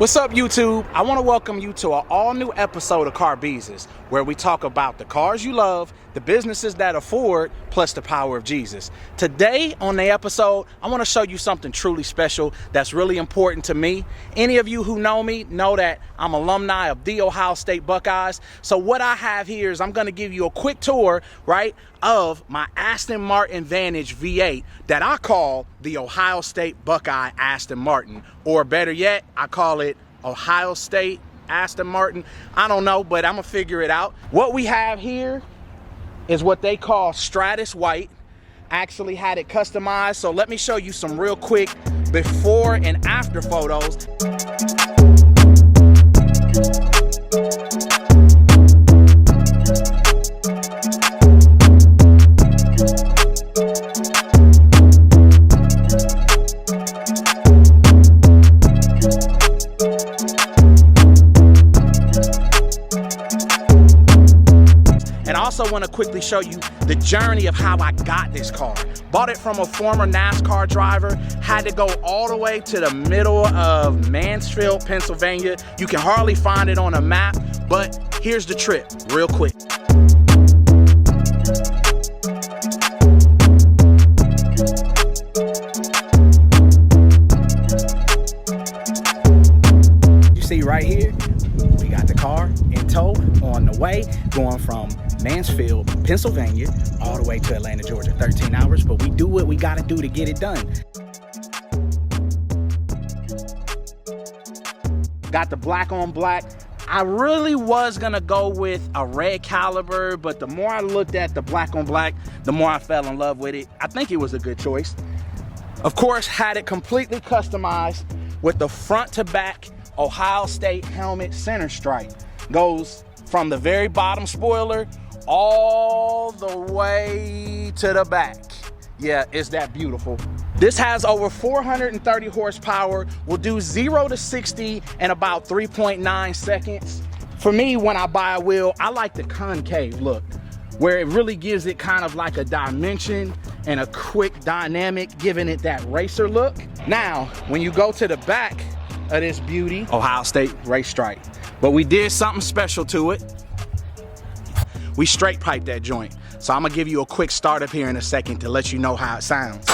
What's up, YouTube? I want to welcome you to an all-new episode of Car Beezus, where we talk about the cars you love, the businesses that afford, plus the power of Jesus. Today on the episode, I want to show you something truly special that's really important to me. Any of you who know me know that I'm alumni of the Ohio State Buckeyes. So what I have here is I'm going to give you a quick tour, right, of my Aston Martin Vantage V8 that I call the Ohio State Buckeye Aston Martin, or better yet, I call it Ohio State Aston Martin. I don't know, but I'm gonna figure it out. What we have here is what they call Stratus White. I actually had it customized, so let me show you some real quick before and after photos. And I also want to quickly show you the journey of how I got this car. Bought it from a former NASCAR driver, had to go all the way to the middle of Mansfield, Pennsylvania. You can hardly find it on a map, but here's the trip, real quick. You see right here, we got the car in tow on the way, going from Mansfield, Pennsylvania, all the way to Atlanta, Georgia. 13 hours, but we do what we gotta do to get it done. Got the black on black. I really was gonna go with a red caliber, but the more I looked at the black on black, the more I fell in love with it. I think it was a good choice. Of course, had it completely customized with the front to back Ohio State helmet center stripe. Goes from the very bottom spoiler all the way to the back. Yeah, it's that beautiful. This has over 430 horsepower, will do 0 to 60 in about 3.9 seconds. For me, when I buy a wheel, I like the concave look, where it really gives it kind of like a dimension and a quick dynamic, giving it that racer look. Now, when you go to the back of this beauty, Ohio State race stripe. But we did something special to it. We straight piped that joint. So I'm gonna give you a quick start up here in a second to let you know how it sounds.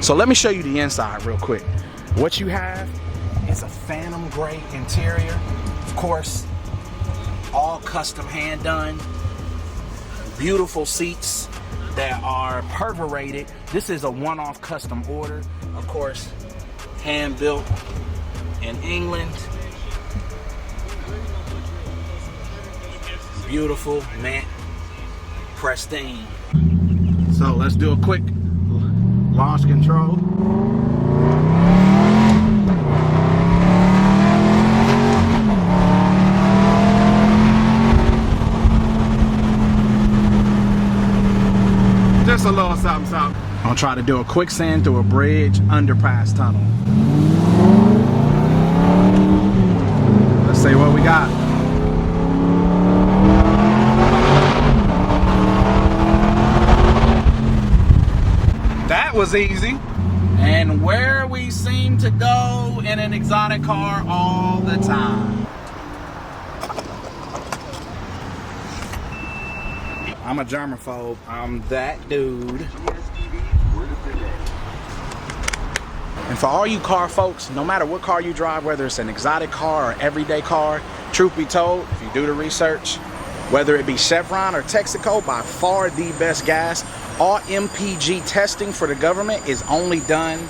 So let me show you the inside real quick. What you have is a phantom gray interior. Of course, all custom hand done. Beautiful seats that are perforated. This is a one-off custom order. Of course, hand built in England. Beautiful, matte, pristine. So let's do a quick launch control. Just a little something, something. I'll try to do a quicksand through a bridge underpass tunnel. Let's see what we got. That was easy. And where we seem to go in an exotic car all the time. I'm a germaphobe. I'm that dude. And for all you car folks, no matter what car you drive, whether it's an exotic car or everyday car, truth be told, if you do the research, whether it be Chevron or Texaco, by far the best gas. All MPG testing for the government is only done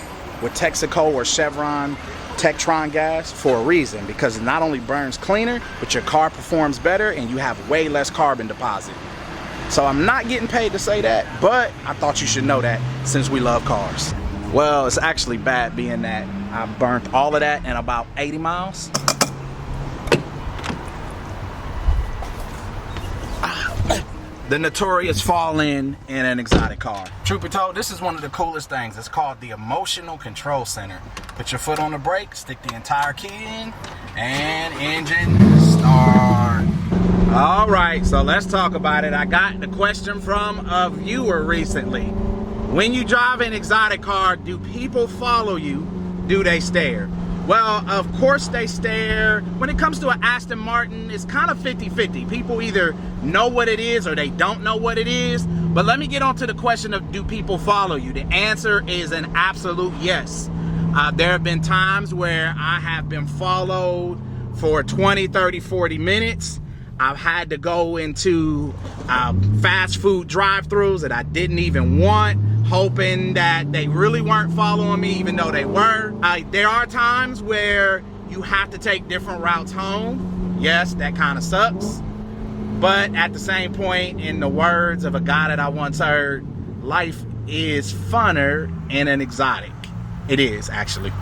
with Texaco or Chevron Tektron gas for a reason, because it not only burns cleaner, but your car performs better and you have way less carbon deposit. So I'm not getting paid to say that, but I thought you should know that since we love cars. Well, it's actually bad being that I burnt all of that in about 80 miles. The notorious fall in an exotic car. Truth be told, this is one of the coolest things. It's called the Emotional Control Center. Put your foot on the brake, stick the entire key in, and engine start. All right, so let's talk about it. I got the question from a viewer recently. When you drive an exotic car, do people follow you? Do they stare? Well, of course they stare. When it comes to an Aston Martin, it's kind of 50-50. People either know what it is or they don't know what it is. But let me get on to the question of, do people follow you? The answer is an absolute yes. There have been times where I have been followed for 20, 30, 40 minutes. I've had to go into fast food drive-thrus that I didn't even want, hoping that they really weren't following me, even though they were. There are times where you have to take different routes home. Yes, that kind of sucks. But at the same point, in the words of a guy that I once heard, life is funner in an exotic. It is, actually.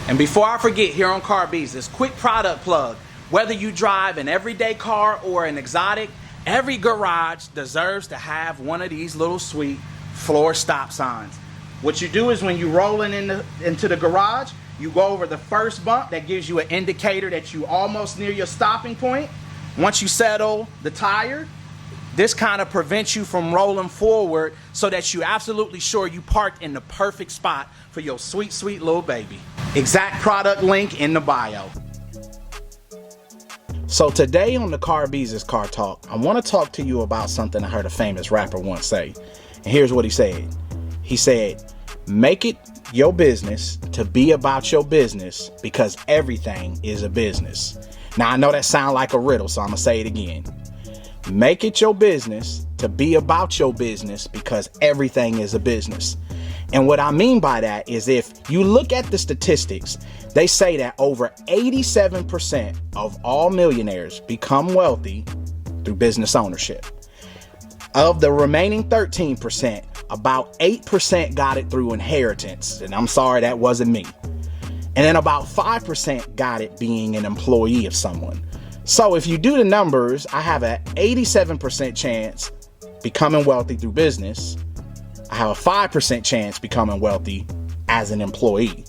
And before I forget, here on Car Bees, this quick product plug. Whether you drive an everyday car or an exotic, every garage deserves to have one of these little sweet floor stop signs. What you do is when you're rolling into the garage, you go over the first bump that gives you an indicator that you almost near your stopping point. Once you settle the tire, this kind of prevents you from rolling forward so that you're absolutely sure you parked in the perfect spot for your sweet, sweet little baby. Exact product link in the bio. So today on the Car Bees' Car Talk, I want to talk to you about something I heard a famous rapper once say. And here's what he said. He said, make it your business to be about your business because everything is a business. Now, I know that sounds like a riddle, so I'm going to say it again. Make it your business to be about your business because everything is a business. And what I mean by that is, if you look at the statistics, they say that over 87% of all millionaires become wealthy through business ownership. Of the remaining 13%, about 8% got it through inheritance. And I'm sorry, that wasn't me. And then about 5% got it being an employee of someone. So if you do the numbers, I have an 87% chance becoming wealthy through business. I have a 5% chance becoming wealthy as an employee.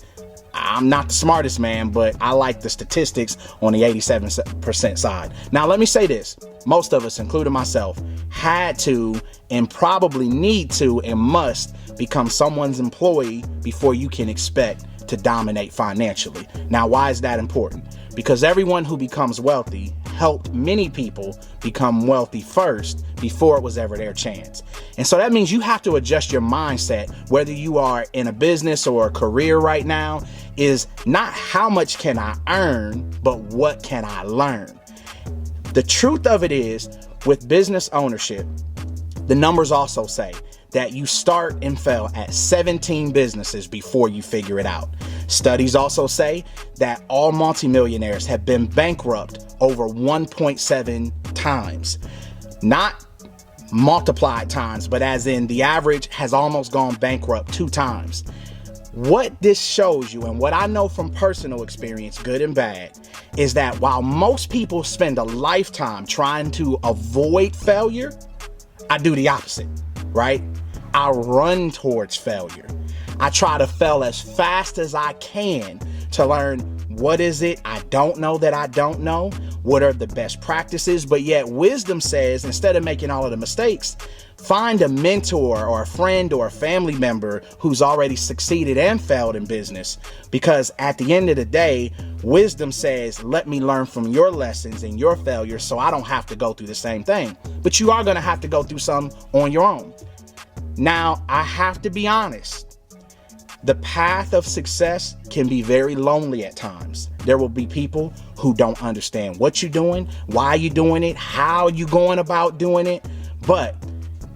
I'm not the smartest man, but I like the statistics on the 87% side. Now, let me say this. Most of us, including myself, had to and probably need to and must become someone's employee before you can expect to dominate financially. Now, why is that important? Because everyone who becomes wealthy helped many people become wealthy first before it was ever their chance. And so that means you have to adjust your mindset, whether you are in a business or a career right now, is not how much can I earn, but what can I learn? The truth of it is, with business ownership, the numbers also say that you start and fail at 17 businesses before you figure it out. Studies also say that all multimillionaires have been bankrupt over 1.7 times. Not multiplied times, but as in the average has almost gone bankrupt 2 times. What this shows you, and what I know from personal experience, good and bad, is that while most people spend a lifetime trying to avoid failure, I do the opposite, right? I run towards failure. I try to fail as fast as I can to learn what is it I don't know that I don't know, what are the best practices, but yet wisdom says, instead of making all of the mistakes, find a mentor or a friend or a family member who's already succeeded and failed in business. Because at the end of the day, wisdom says, let me learn from your lessons and your failures so I don't have to go through the same thing. But you are going to have to go through some on your own. Now, I have to be honest. The path of success can be very lonely at times. There will be people who don't understand what you're doing, why you're doing it, how you're going about doing it. But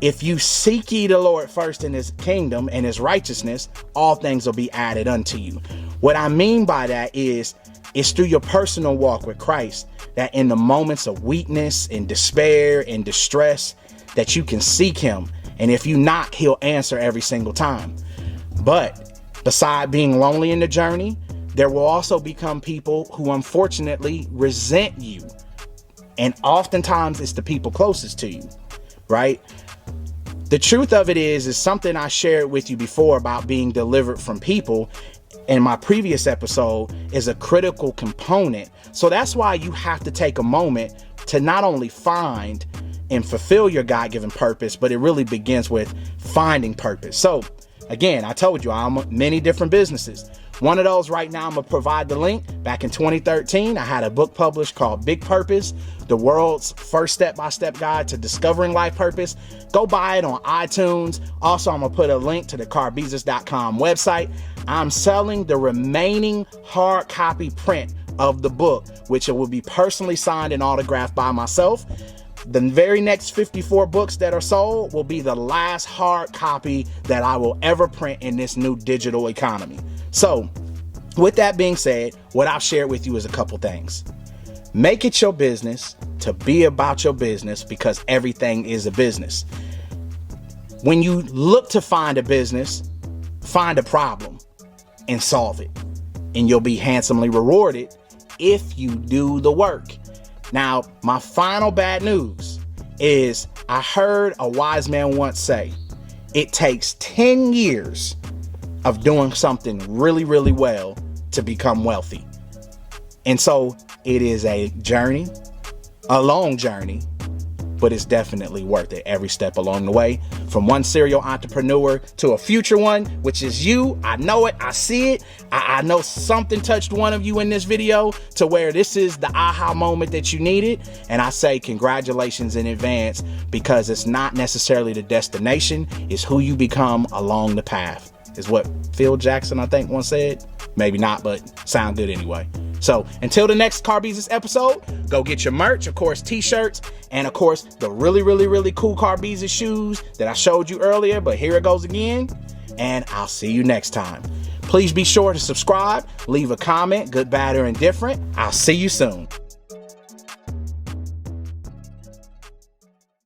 if you seek ye the Lord first in his kingdom and his righteousness, all things will be added unto you. What I mean by that is, it's through your personal walk with Christ that in the moments of weakness and despair and distress that you can seek him. And if you knock, he'll answer every single time. But beside being lonely in the journey, there will also become people who unfortunately resent you. And oftentimes it's the people closest to you, right? The truth of it is something I shared with you before about being delivered from people in my previous episode is a critical component. So that's why you have to take a moment to not only find and fulfill your God-given purpose, but it really begins with finding purpose. So Again, I told you I'm many different businesses. One of those right now, I'm gonna provide the link. Back in 2013, I had a book published called Big Purpose, the world's first step-by-step guide to discovering life purpose. Go buy it on iTunes. Also, I'm gonna put a link to the carbeezus.com website. I'm selling the remaining hard copy print of the book, which it will be personally signed and autographed by myself. The very next 54 books that are sold will be the last hard copy that I will ever print in this new digital economy. So, with that being said, what I've shared with you is a couple things. Make it your business to be about your business, because everything is a business. When you look to find a business, find a problem and solve it, and you'll be handsomely rewarded if you do the work. Now, my final bad news is I heard a wise man once say, it takes 10 years of doing something really, really well to become wealthy. And so it is a journey, a long journey, but it's definitely worth it every step along the way. From one serial entrepreneur to a future one, which is you. I know it. I see it. I know something touched one of you in this video to where this is the aha moment that you needed. And I say congratulations in advance, because it's not necessarily the destination. It's who you become along the path, is what Phil Jackson, I think, once said. Maybe not, but sound good anyway. So until the next Carbeezus episode, go get your merch, of course, t-shirts, and of course, the really, really, really cool Carbeezus shoes that I showed you earlier, but here it goes again, and I'll see you next time. Please be sure to subscribe, leave a comment, good, bad, or indifferent. I'll see you soon.